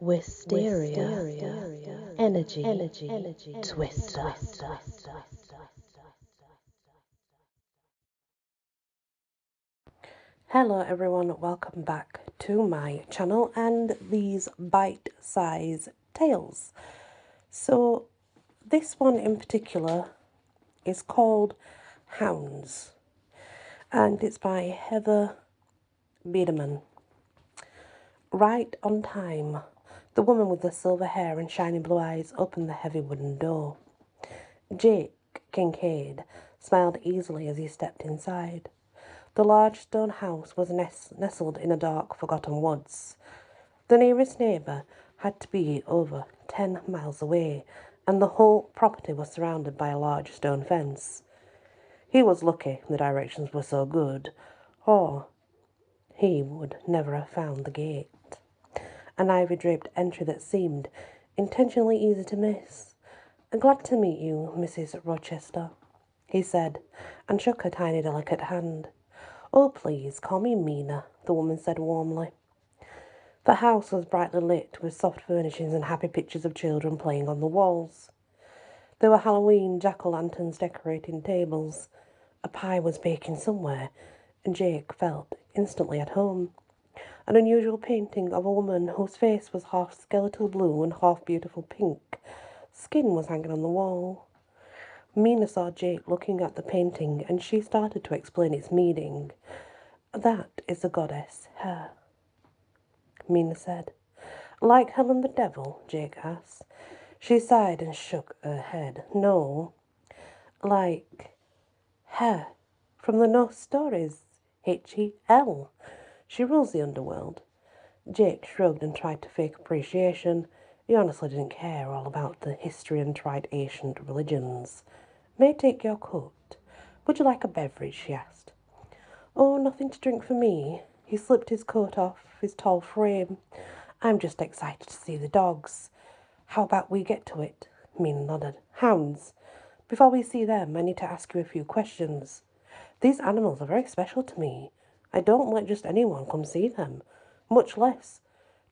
Wysteria, energy, twister. Hello everyone, welcome back to my channel and these bite-sized tales. So this one in particular is called Hounds and it's by Heather Biederman. Right on time, the woman with the silver hair and shiny blue eyes opened the heavy wooden door. Jake Kincaid smiled easily as he stepped inside. The large stone house was nestled in a dark, forgotten woods. The nearest neighbour had to be over 10 miles away, and the whole property was surrounded by a large stone fence. He was lucky the directions were so good, or he would never have found the gate. An ivy-draped entry that seemed intentionally easy to miss. "Glad to meet you, Mrs. Rochester," he said, and shook her tiny, delicate hand. "Oh, please, call me Mina," the woman said warmly. The house was brightly lit with soft furnishings and happy pictures of children playing on the walls. There were Halloween jack-o'-lanterns decorating tables. A pie was baking somewhere, and Jake felt instantly at home. An unusual painting of a woman whose face was half skeletal blue and half beautiful pink skin was hanging on the wall. Mina saw Jake looking at the painting, and she started to explain its meaning. "That is the goddess Her," Mina said. "Like Helen the Devil?" Jake asked. She sighed and shook her head. "No, like Her from the Norse stories. Hel. She rules the underworld." Jake shrugged and tried to fake appreciation. He honestly didn't care all about the history and tried ancient religions. "May I take your coat? Would you like a beverage?" she asked. "Oh, nothing to drink for me." He slipped his coat off his tall frame. "I'm just excited to see the dogs." "How about we get to it?" Mina nodded. "Hounds. Before we see them, I need to ask you a few questions. These animals are very special to me. I don't let just anyone come see them, much less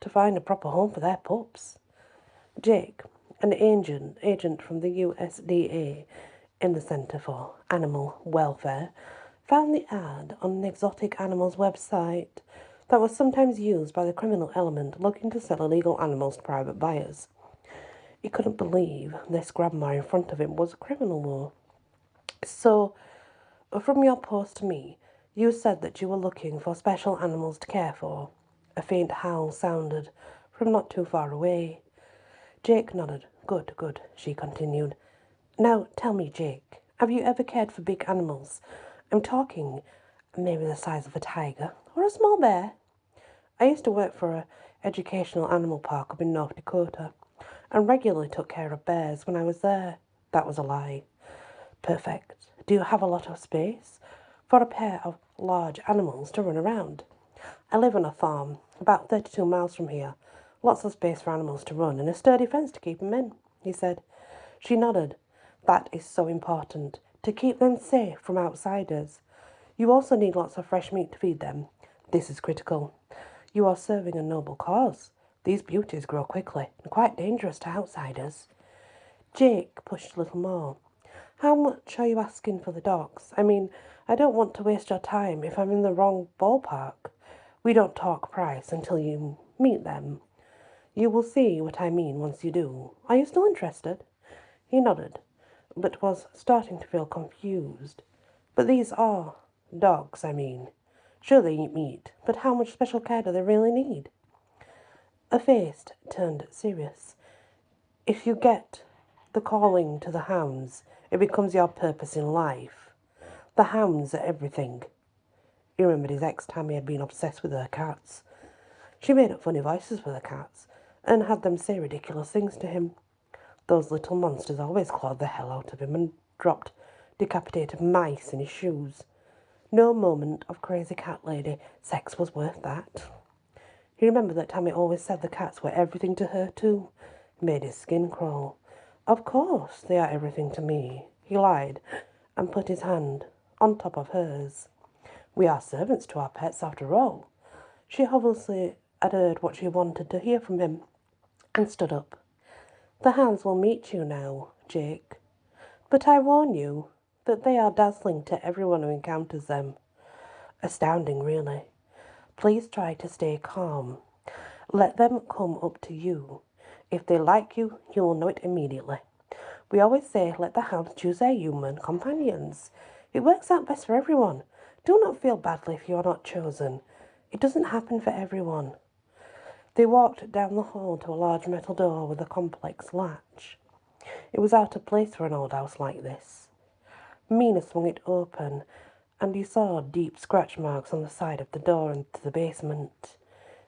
to find a proper home for their pups." Jake, an agent from the USDA in the Center for Animal Welfare, found the ad on an exotic animals website that was sometimes used by the criminal element looking to sell illegal animals to private buyers. He couldn't believe this grandma in front of him was a criminal, though. "So, from your post to me, you said that you were looking for special animals to care for." A faint howl sounded from not too far away. Jake nodded. Good, she continued. "Now, tell me, Jake, have you ever cared for big animals? I'm talking maybe the size of a tiger or a small bear." "I used to work for an educational animal park up in North Dakota and regularly took care of bears when I was there." That was a lie. "Perfect. Do you have a lot of space for a pair of large animals to run around?" "I live on a farm about 32 miles from here. Lots of space for animals to run and a sturdy fence to keep them in," he said. She nodded. "That is so important, to keep them safe from outsiders. You also need lots of fresh meat to feed them. This is critical. You are serving a noble cause. These beauties grow quickly and quite dangerous to outsiders." Jake pushed a little more. "How much are you asking for the dogs? I mean, I don't want to waste your time if I'm in the wrong ballpark. We don't talk price until you meet them. You will see what I mean once you do. Are you still interested?" He nodded, but was starting to feel confused. "But these are dogs, I mean. Sure, they eat meat, but how much special care do they really need?" Her face turned serious. "If you get the calling to the hounds, it becomes your purpose in life. The hounds are everything." He remembered his ex-Tammy had been obsessed with her cats. She made up funny voices for the cats and had them say ridiculous things to him. Those little monsters always clawed the hell out of him and dropped decapitated mice in his shoes. No moment of crazy cat lady sex was worth that. He remembered that Tammy always said the cats were everything to her too. It made his skin crawl. "Of course they are everything to me," he lied and put his hand on top of hers. "We are servants to our pets after all." She obviously had heard what she wanted to hear from him. and stood up. "The hounds will meet you now, Jake, but I warn you that they are dazzling to everyone who encounters them. Astounding, really. Please try to stay calm. Let them come up to you. If they like you, you will know it immediately. We always say let the hounds choose their human companions. It works out best for everyone. Do not feel badly if you are not chosen. It doesn't happen for everyone." They walked down the hall to a large metal door with a complex latch. It was out of place for an old house like this. Mina swung it open, and you saw deep scratch marks on the side of the door into the basement.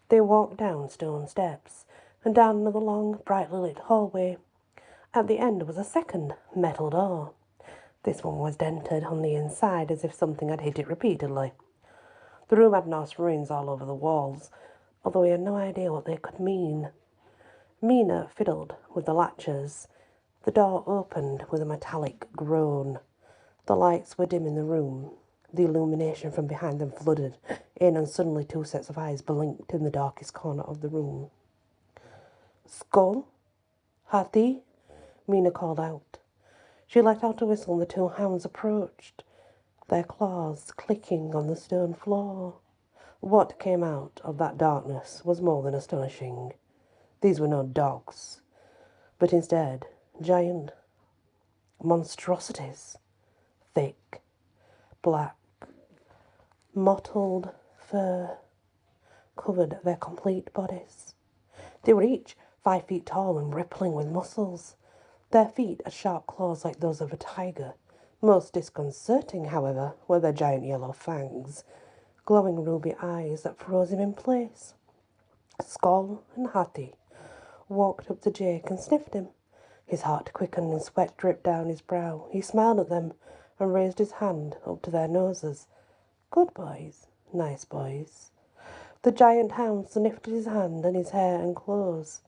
They walked down stone steps and down another long, brightly lit hallway. At the end was a second metal door. This one was dented on the inside as if something had hit it repeatedly. The room had Norse ruins all over the walls, although he had no idea what they could mean. Mina fiddled with the latches. The door opened with a metallic groan. The lights were dim in the room. The illumination from behind them flooded in, and suddenly two sets of eyes blinked in the darkest corner of the room. "Skull? Hathi?" Mina called out. She let out a whistle and the two hounds approached, their claws clicking on the stone floor. What came out of that darkness was more than astonishing. These were no dogs, but instead giant monstrosities, thick, black, mottled fur covered their complete bodies. They were each 5 feet tall and rippling with muscles. Their feet had sharp claws like those of a tiger. Most disconcerting, however, were their giant yellow fangs, glowing ruby eyes that froze him in place. Skull and Hathi walked up to Jake and sniffed him. His heart quickened and sweat dripped down his brow. He smiled at them and raised his hand up to their noses. "Good boys, nice boys." The giant hound sniffed at his hand and his hair and clothes.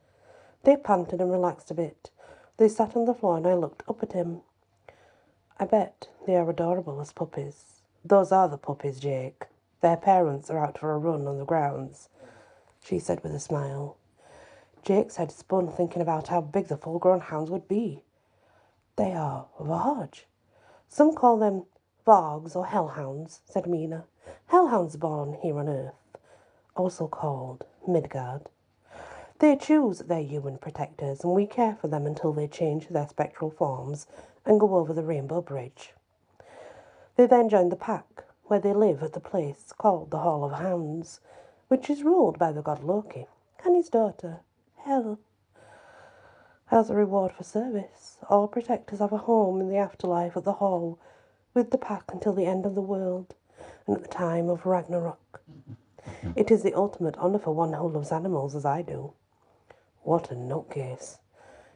They panted and relaxed a bit. They sat on the floor and I looked up at him. "I bet they are adorable as puppies." "Those are the puppies, Jake. Their parents are out for a run on the grounds," she said with a smile. Jake's head spun, thinking about how big the full-grown hounds would be. "They are large. Some call them vargs or hellhounds," said Mina. "Hellhounds born here on Earth, also called Midgard. They choose their human protectors, and we care for them until they change their spectral forms and go over the Rainbow Bridge. They then join the pack, where they live at the place called the Hall of Hounds, which is ruled by the god Loki and his daughter, Hel. As a reward for service, all protectors have a home in the afterlife at the Hall with the pack until the end of the world and at the time of Ragnarok. It is the ultimate honor for one who loves animals as I do." What a nutcase.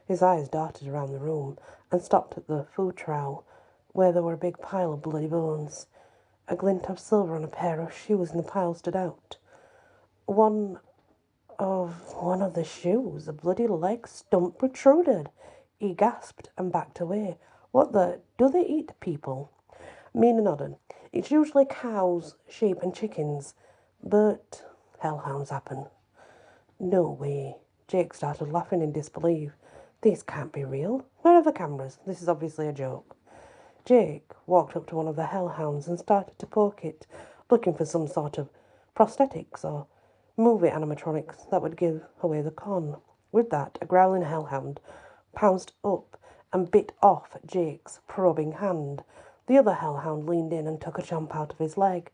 His eyes darted around the room and stopped at the food trough, where there were a big pile of bloody bones. A glint of silver on a pair of shoes in the pile stood out. One of the shoes, a bloody leg stump protruded. He gasped and backed away. "What the? Do they eat people?" Mina nodded. "It's usually cows, sheep, and chickens, but hellhounds happen." "No way." Jake started laughing in disbelief. "This can't be real. Where are the cameras? This is obviously a joke." Jake walked up to one of the hellhounds and started to poke it, looking for some sort of prosthetics or movie animatronics that would give away the con. With that, a growling hellhound pounced up and bit off Jake's probing hand. The other hellhound leaned in and took a chomp out of his leg.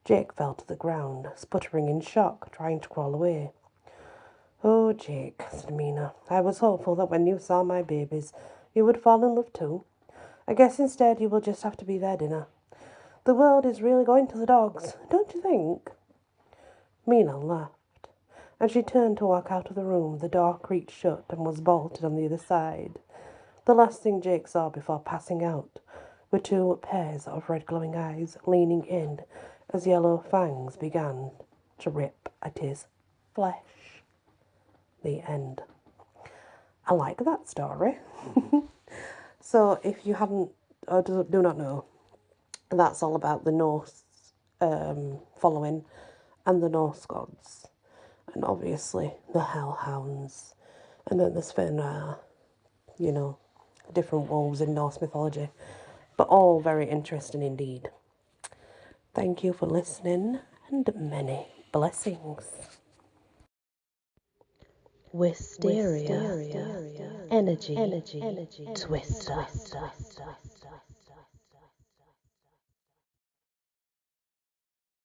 Jake fell to the ground, sputtering in shock, trying to crawl away. "Oh, Jake," said Mina, "I was hopeful that when you saw my babies, you would fall in love too. I guess instead you will just have to be their dinner. The world is really going to the dogs, don't you think?" Mina laughed. As she turned to walk out of the room, the door creaked shut and was bolted on the other side. The last thing Jake saw before passing out were two pairs of red glowing eyes leaning in as yellow fangs began to rip at his flesh. The end. I like that story. So if you haven't or do not know, that's all about the Norse following and the Norse gods, and obviously the hellhounds. And then there's Fenrir, you know, different wolves in Norse mythology. But all very interesting indeed. Thank you for listening and many blessings. Wysteria, energy, twister.